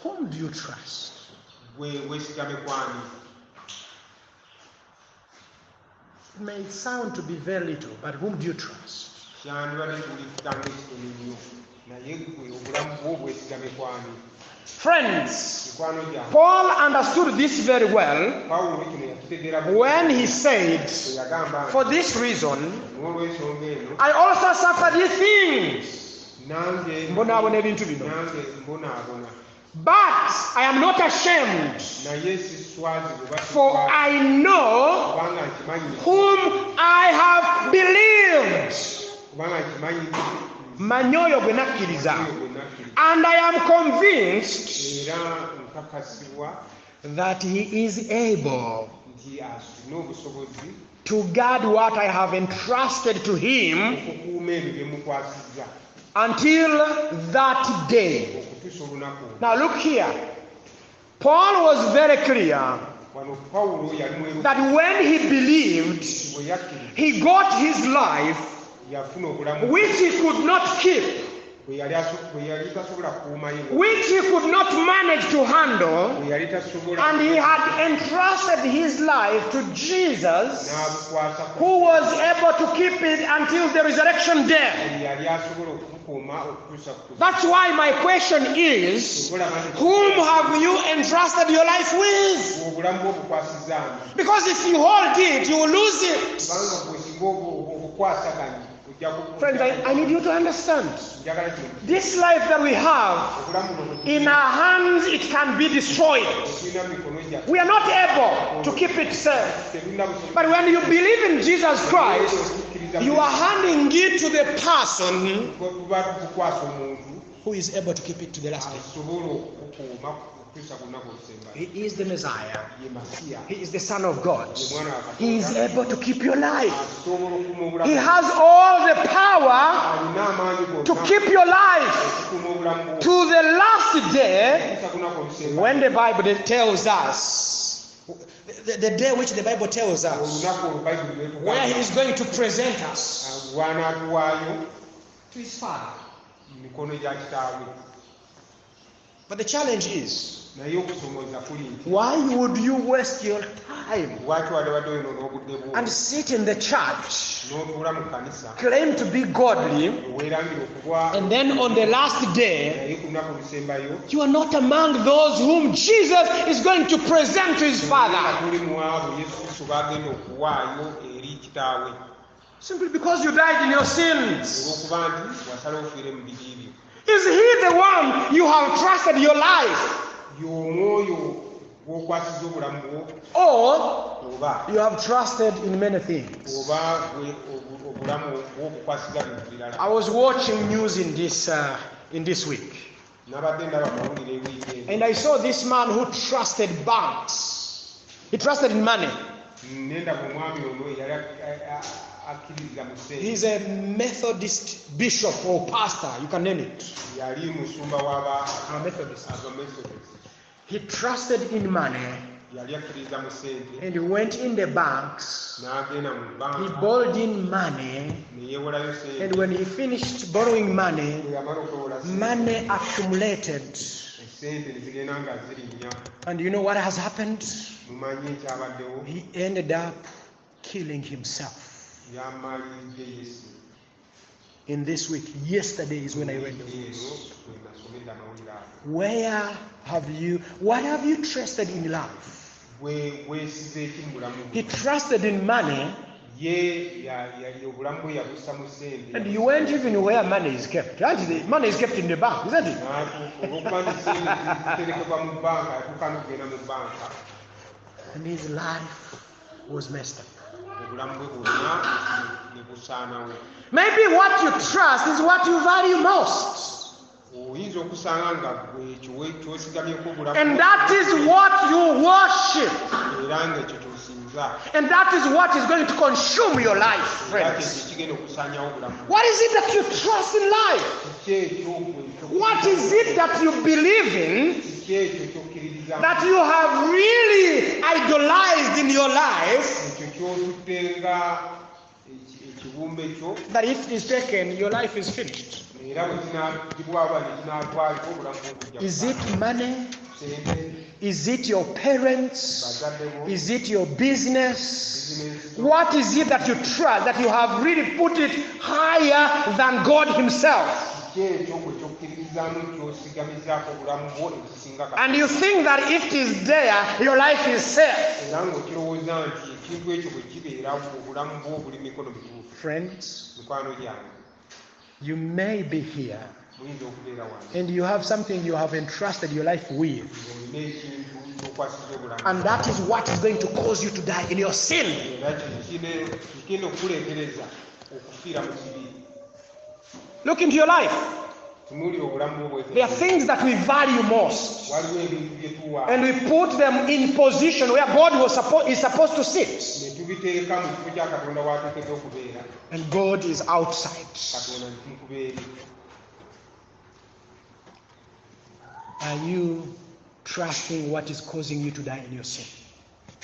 whom do you trust? weesigame kwani? It may sound to be very little, but whom do you trust? Kyandibadde tulikutanga ekitono nnyo naye gwe obulamu bwo bwesigame kwani? Friends, Mikwano gyange, Paul understood this very well Pawulo kino yakitegeera when he said, yagamba for this reason, n'olw'ensonga eno I also suffer these things. nange Mbonaabona ebintu bino. nange mbonaabona But I am not ashamed, naye siswazi for I know kubanga nkimanyi whom I have believed. kubanga nkimanyi Manyi oyo gwe nakkiriza. gwe nakkiriza And I am convinced era nkakasibwa that he is able nti asina obusobozi to guard what I have entrusted to him okukuuma ebyo bye mukwasizza until that day. okutuusa olunaku Now look here. Paul was very clear wano Pawulo yali mweru that when he believed, bwe yakkiriza he got his life, yafuna obulamu which he could not keep, bwe yali tasobola kukuumayo which he could not manage to handle, bwe yali tasobola and he had entrusted his life to Jesus, n'abukwasa who was able to keep it until the resurrection day. yali asobola okubukuuma okutuusa ku That's why my question is, whom have you entrusted your life with? obulamu bwo obukwasizzaani Because if you hold it, you will lose it. kubanga bwesinga obukwasaganya ojja Friends, I need you to understand. njagala kino This life that we have, obulamu buno in our hands, it can be destroyed. tulina mu mikono gyaffe We are not able to keep it safe. tetulina busobozi But when you believe in Jesus Christ, you are handing it to the person tuba tukukwasa omuntu who is able to keep it to the last day. asobola okukuuma okutuusa ku lunaku olusembayo He is the Messiah. ye masiya He is the Son of God. ye mwana wa He is Katonda able to keep your life. asobola okukuuma He obulamu has all the power alina amaanyi to gonna keep your life okukuuma obulamu bwo to the last day, okutuusa ku lunaku olusembayo when the Bible tells us, the day which the Bible tells us, olunaku olwo bayibuli where he lwetugamba is going to present us lwanaatuwaayo to his Father. mu mikono gya kitaawe But the challenge is, naye okusomoza kuli nti why would you waste your time lwaki wadde ono n'obudde bwo and sit in the church, n'otuula mu kkanisa claim to be godly, weerangira okuba and then on the last day, naye ku lunaku olusembayo you are not among those whom Jesus is going to present to his Father? tuli mu abo yesu kristo bagenda okuwaayo eri kitaawe Simply because you died in your sins. olw'okuba nti wasala ofiire mu bibi byo Is he the one you have trusted your life? y'omwoyo gw'okwasiza obulamu bwo Or oba you have trusted in many things? oba obulamu bw'okukwasiza bintu birala I was watching news in this week, nabadde ndaba mawulire ewiiki eno and I saw this man who trusted banks. He trusted in money. nendaba omwami ono yali akkiririza mu ssente He's a Methodist bishop or pastor, you can name it. yali musumba Methodist. w'abamethodist He trusted in money, yali akkiririza mu ssente and he went in the banks. n'agenda mu He banka borrowed in money, ne yeewolayo and ssente when he finished borrowing money, bwe yamala okwewola money accumulated. essente ne zigenda nga zirinnya And you know what has happened? mumanyi ekyabaddewo He ended up killing himself. yamalidde yesu In this week, yesterday is when I read the eno news. bwe nasomedde amawulire ago What have you trusted in life? weesize eki mu bulamu He bwe trusted in money, ye yali obulamu bwe yabussa mu ssente and you went even where money is kept. Actually, money is kept in the bank, isn't it? n'atuuka olw'okuba nti ssente ziterekebwa mu bbanka yatuuka n'okugenda mu bbanka And his life was messed up. obulamu bwe bwonna ne busaanawo Maybe what you trust is what you value most. oyinza okusanga nga kyosigamyeko obulamu And that is what you worship. era ng'ekyo okumusinza. And that is what is going to consume your life, Era friends. kyekyo kigenda okusaanyawo obulamu. What is it that you trust in life? Kiki ekyo What is it that you believe in kiki ekyo ky'okkiririza that you have really idolized in your life, ekyo ky'otuttenga ekibumbe kyo that if it is taken, your life is finished? era bwe kinaagibwaba ne kinaatwalibwa obulamu bw'okujja Is it money? sente Is it your parents? bazadde bo Is it your business? bizinesi What is it that you trust, that you have really put it higher than God Himself? kiki ekyo gwe kyokkiririzaamu ky'osigamizaako obulamu bwo ekisinga And you think that if it is there, your life is safe. era ng'okirowooza nti ekintu ekyo bwe kibeera obulamu bwo buli mikono mituufu. Friends, Mikwano gyange you may be here muyinza okubeera wano and you have something you have entrusted your life with. ng'olina ekintu ky'okwasiza obulamu And that is what is going to cause you to die in your sin. era kigenda okukuleetereza okufiira mu kibi. Look into your life. Tunuulira obulamu bwo There are things that we value most. waliwo ebintu bye tuwa And we put them in position where God is supposed to sit. ne tubiteeka mu kifo kya Katonda w'ateekeddwa okubeera. And God is outside. Katonda ne tumukuba eri. Are you trusting what is causing you to die in your sin?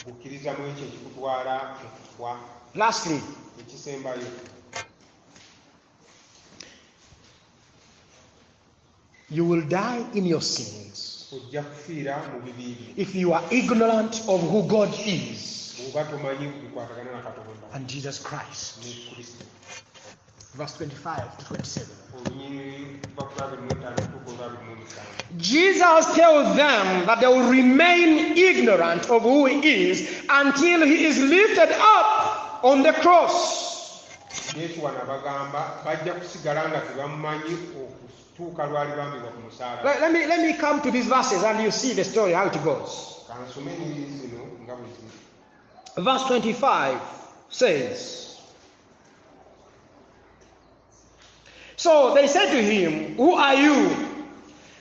Okkiriza mu ekyo ekikutwala okufa. Lastly, Ekisembayo you will die in your sins ojja kufiira mu bibi byo if you are ignorant of who God is bw'oba tomanyi kubikwatagana na Katonda and Jesus Christ. ne Kristo. Verse 25 to 27. Olunyiriri kuva ku 25 tuuka ku 27. Jesus tells them that they will remain ignorant of who He is until He is lifted up on the cross. Yesu wano abagamba bajja kusigala nga tebamumanyi okutuuka lwali bambibwa ku musalaba. Let me come to these verses and you see the story, how it goes. Kansome ennyiriri zino nga bwe ziri. Verse 25 says, so they said to Him, who are you?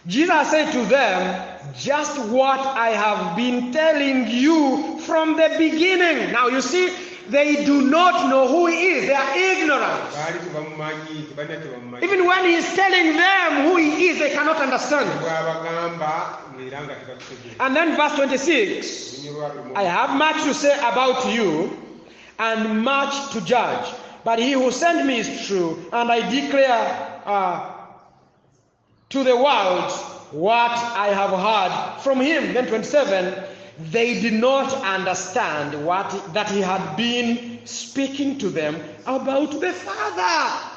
Jesus said to them, just what I have been telling you from the beginning. Now you see, they do not know who He is. They are ignorant. Baali tebamumanyi, tebalina tebamumanyi. Even when He is telling them who He is, they cannot understand. Bw'abagamba era nga tebakitegeera. And then verse 26, I have much to say about you and much to judge. But He who sent me is true, and I declare to the world what I have heard from Him. Then 27, they did not understand that He had been speaking to them about the Father.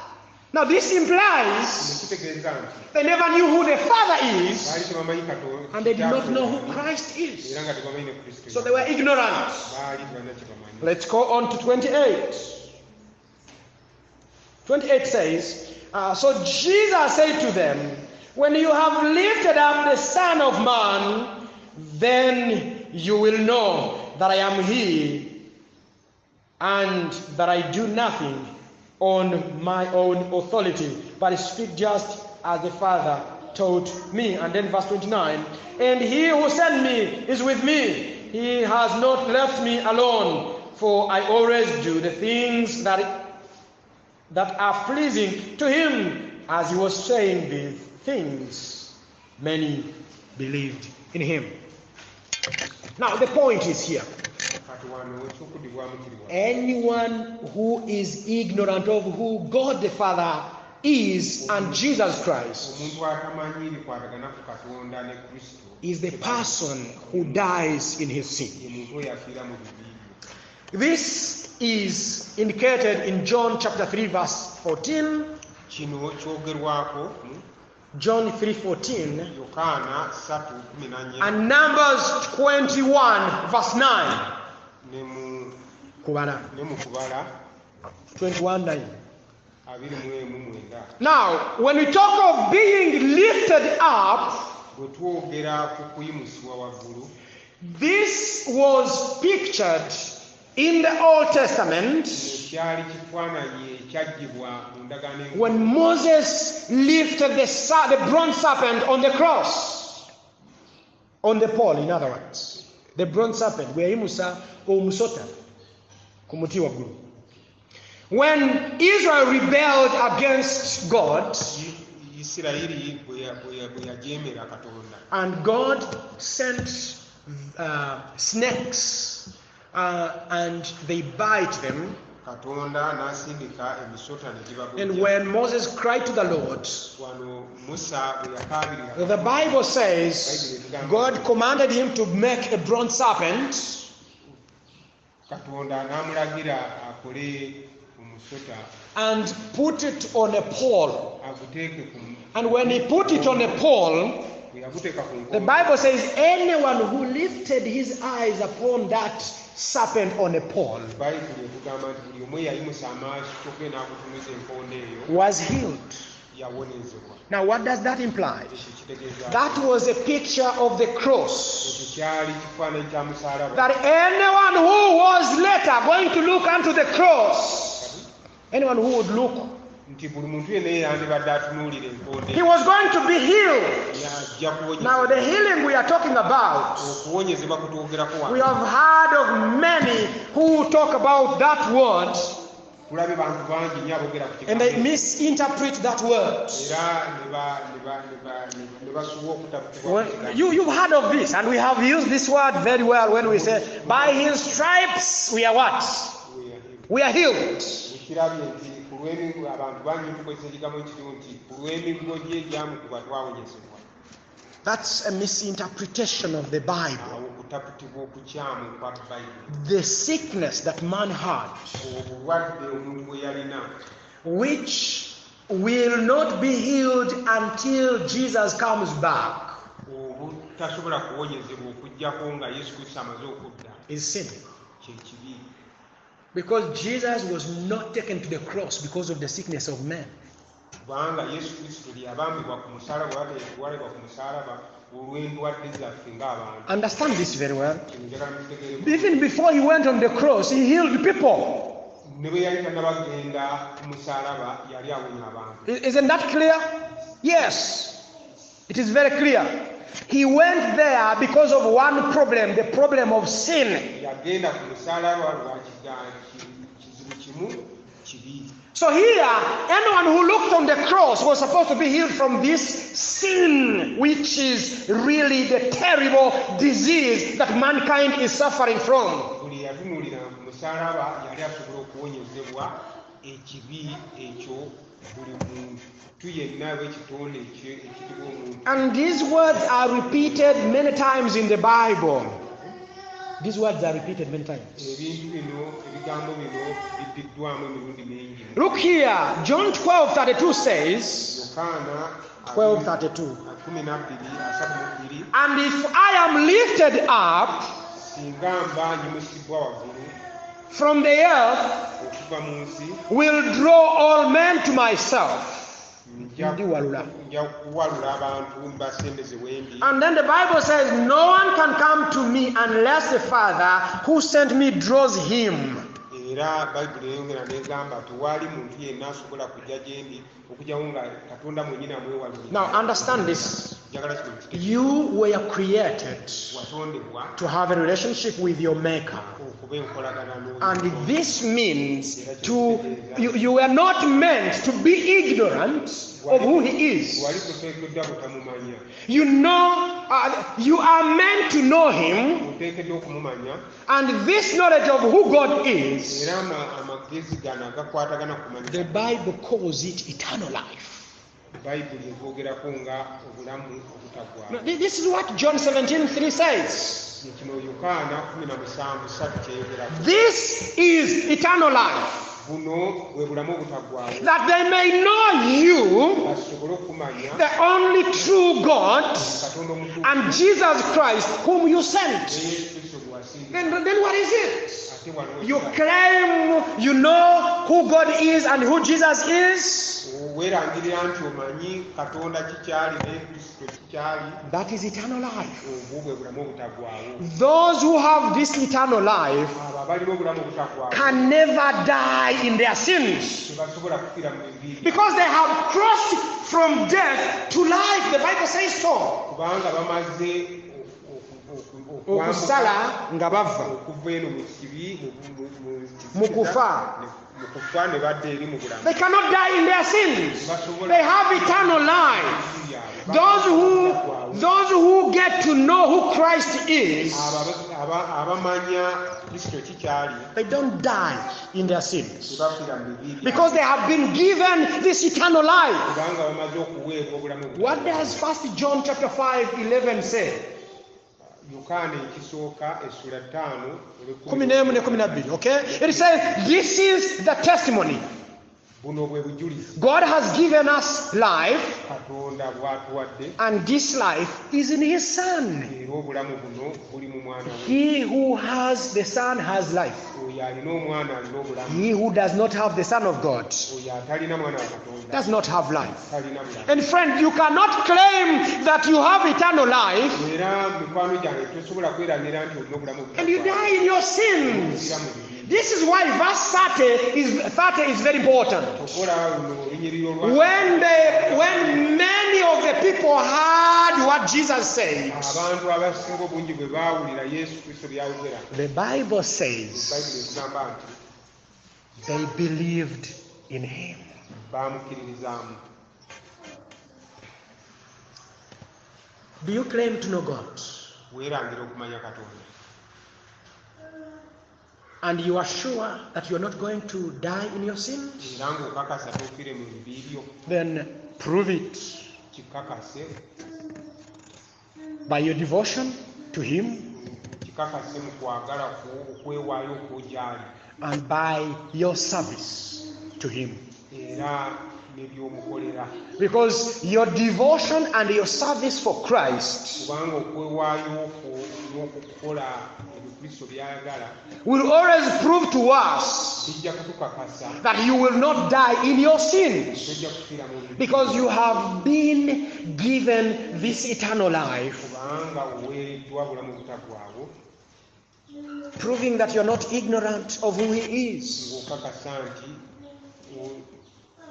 Now this implies Kitegeeza nti they never knew who the Father is, baali tebamanyi Katonda and they did not know who Christ is. era nga tebamanyi ne Kristo. So they were ignorant. Baali tebalina kyebamanyi. Let's go on to 28. 28 says, so Jesus said to them, when you have lifted up the Son of Man, then you will know that I am He, and that I do nothing on my own authority, but speak just as the Father taught me. And then verse 29, and He who sent me is with me. He has not left me alone, for I always do the things that are pleasing to Him. As He was saying these things, many believed in Him. Now the point is here. Kati wano ekyokuddibwamu kiri wano. Anyone who is ignorant of who God the Father is and Jesus Christ Omuntu atamanyi bikwatagana ku Katonda ne Kristo is the person who dies in his sin. ye muntu oyo afiira mu bibi byo. This is indicated in John chapter 3 verse 14. Kino kyogerwako mu John 3:14 Yokaana 3:14 and Numbers 21 verse 9. ne mu Kubala Kubala 21:9. 21:9. Now, when we talk of being lifted up, Bwe twogera ku kuyimusibwa waggulu, this was pictured in the Old Testament ekyali kifaananyi ekyaggyibwa mu ndagaano engumu. when Moses lifted the bronze serpent on the cross, on the pole, in other words. The bronze serpent, bwe yayimusa omusota ku muti waggulu. When Israel rebelled against God, and God sent snakes and they bite them, and when Moses cried to the Lord, the Bible says God commanded him to make a bronze serpent and put it on a pole. And when he put it on a pole, the Bible says anyone who lifted his eyes upon that serpent on a pole was healed. Now what does that imply? That was a picture of the cross. That anyone who was later going to look unto the cross, anyone who would look, he was going to be healed. Now the healing we are talking about, we have heard of many who talk about that word and they misinterpret that word. Well, you've heard of this, and we have used this word very well when we say, by his stripes we are what? We are healed. That's a misinterpretation of the Bible. The sickness that man had, which will not be healed until Jesus comes back, is sin. Because Jesus was not taken to the cross because of the sickness of men. Understand this very well. Even before he went on the cross, he healed people. Isn't that clear? Yes, it is very clear. He went there because of one problem, the problem of sin. So here, anyone who looked on the cross was supposed to be healed from this sin, which is really the terrible disease that mankind is suffering from. And these words are repeated many times in the Bible. These words are repeated many times. Look here, John 12:32 says, 12:32. And if I am lifted up from the earth, will draw all men to myself. And then the Bible says, no one can come to me unless the Father who sent me draws him. Now understand this. You were created to have a relationship with your Maker. And this means you were not meant to be ignorant of who he is. You know, you are meant to know him, and this knowledge of who God is, the Bible calls it eternal life. Now, this is what John 17:3 says. This is eternal life, that they may know you, the only true God, and Jesus Christ whom you sent. Then what is it? You claim you know who God is and who Jesus is. That is eternal life. Those who have this eternal life can never die in their sins, because they have crossed from death to life. The Bible says so. okusala nga bava okuva eno mu kibi mu kufa. mu kufa ne badda eri mu bulamu. They cannot die in their sins. They have eternal life. Those who get to know who Christ is, abamanya Kristo kikyali, they don't die in their sins tebafira mu bibi because they have been given this eternal life. kubanga bamaze okuweebwa obulamu. What does 1 John chapter 5:11 say? Yokaana ekisooka essula 5 11 ne 12, okay? It says, this is the testimony. buno bwe bujulizi. God has given us life, Katonda bw'atuwadde, and this life is in his Son. era obulamu buno buli mu mwana we. He who has the Son has life. Oyo alina omwana alina obulamu. He who does not have the Son of God Oyo atalina mwana wa Katonda does not have life. talina bulamu. And friend, you cannot claim that you have eternal life Era mikwano gyange tosobola kweranira nti olina obulamu and you die in your sins. obulamu bubi. This is why verse 30 is very important. Okola luno olunyiriri olwa When many of the people heard what Jesus said, abantu abasinga obungi bwe baawulira Yesu Kristo by'ayogera, the Bible says Bayibuli egamba nti they believed in him. baamukiririzaamu. Do you claim to know God? Weerangira okumanya Katonda. And you are sure that you are not going to die in your sins? Era ng'okakasa tofiire mu bibi byo, Then prove it kikakase by your devotion to him kikakase mu kwagala okwewaayo okwogyali, and by your service to him. era n'ebyomukolera. Because your devotion and your service for Christ Kubanga okwewaayo n'okukola ebyo Kristo by'ayagala will always prove to us kijja kutukakasa that you will not die in your sins. tojja kufiira mu bibi, Because you have been given this eternal life, kubanga oweereddwa bulamu butaggwaawo, proving that you're not ignorant of who he is, ng'okakasa nti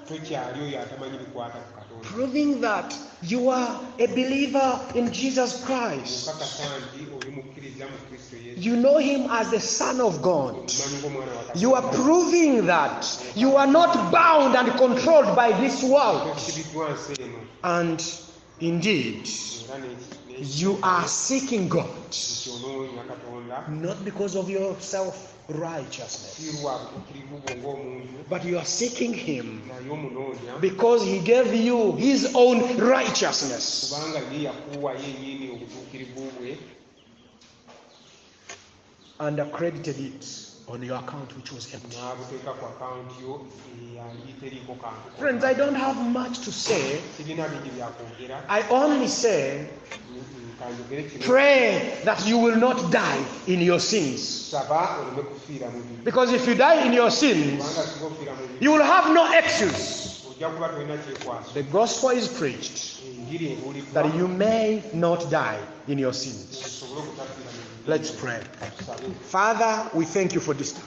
tokyali oyo atamanyi bikwata ku Katonda, proving that you are a believer in Jesus Christ. okakasa nti oli mukkiriza mu Kristo Yesu, You know him as the Son of God. omumanyi ng'omwana wa You are proving that you are not bound and controlled by this world. tokisibiddwa nsi eno, And indeed, era you are seeking God, n'ekyononya Katonda not because of your self-righteousness, si lwa butuukirivu bwo ng'omuntu, but you are seeking him naye omunoonya because he gave you his own righteousness kubanga ye yakuwa yennyini obutuukirivu bwe and accredited it on your account, which was empty. n'abuteeka ku akawunti yo eyali teriiko kantu. Friends, I don't have much to say. Sirina bingi byakwogera, I only say, kanjogere kino, pray that you will not die in your sins. saba oleme kufiira mu bibi, Because if you die in your sins, kubanga singa ofiira mu bibi you will have no excuse. ojja kuba tolina kyekwaso. The gospel is preached Enjiri ebuuliddwa that you may not die in your sins. osobole okutafiira mu bibi. Let's pray. Tusabe. Father, we thank you for this time.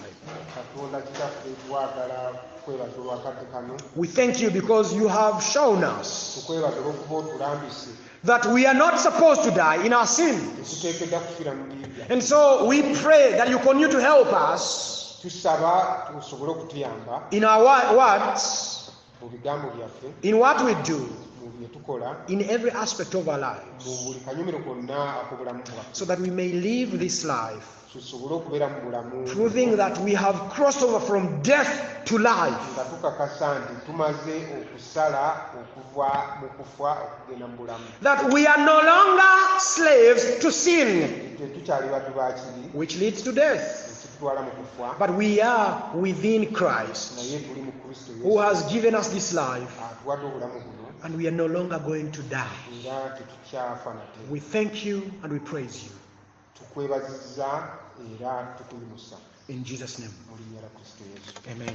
Katonda kitaffe twagala kwebaza olwakadde kano, We thank you because you have shown us tukwebaza olw'okuba otulambise that we are not supposed to die in our sin. tetuteekeddwa kufiira mu bibi byaffe. And so we pray that you continue to help us Tusaba tusobole okutuyamba in our words, mu bigambo byaffe, in what we do, mu bye tukola, in every aspect of our lives, mu buli kanyumiro konna ak'obulamu bwaffe, so that we may live this life, tusobole okubeera mu bulamu proving that we have crossed over from death to life, nga tukakasa nti tumaze okusala okuva mu kufa okugenda mu bulamu, that we are no longer slaves to sin, tetukyali baddu ba kibi which leads to death, ekitutwala mu kufa, but we are within Christ, naye tuli mu Kristo who Yesu has given us this life, atuwadde obulamu buno, and we are no longer going to die. era tetukyafa nate. We thank you and we praise you. Tukwebazizza era tukuyimusa In Jesus' name, mu linnya lya Kristo Yesu. amen.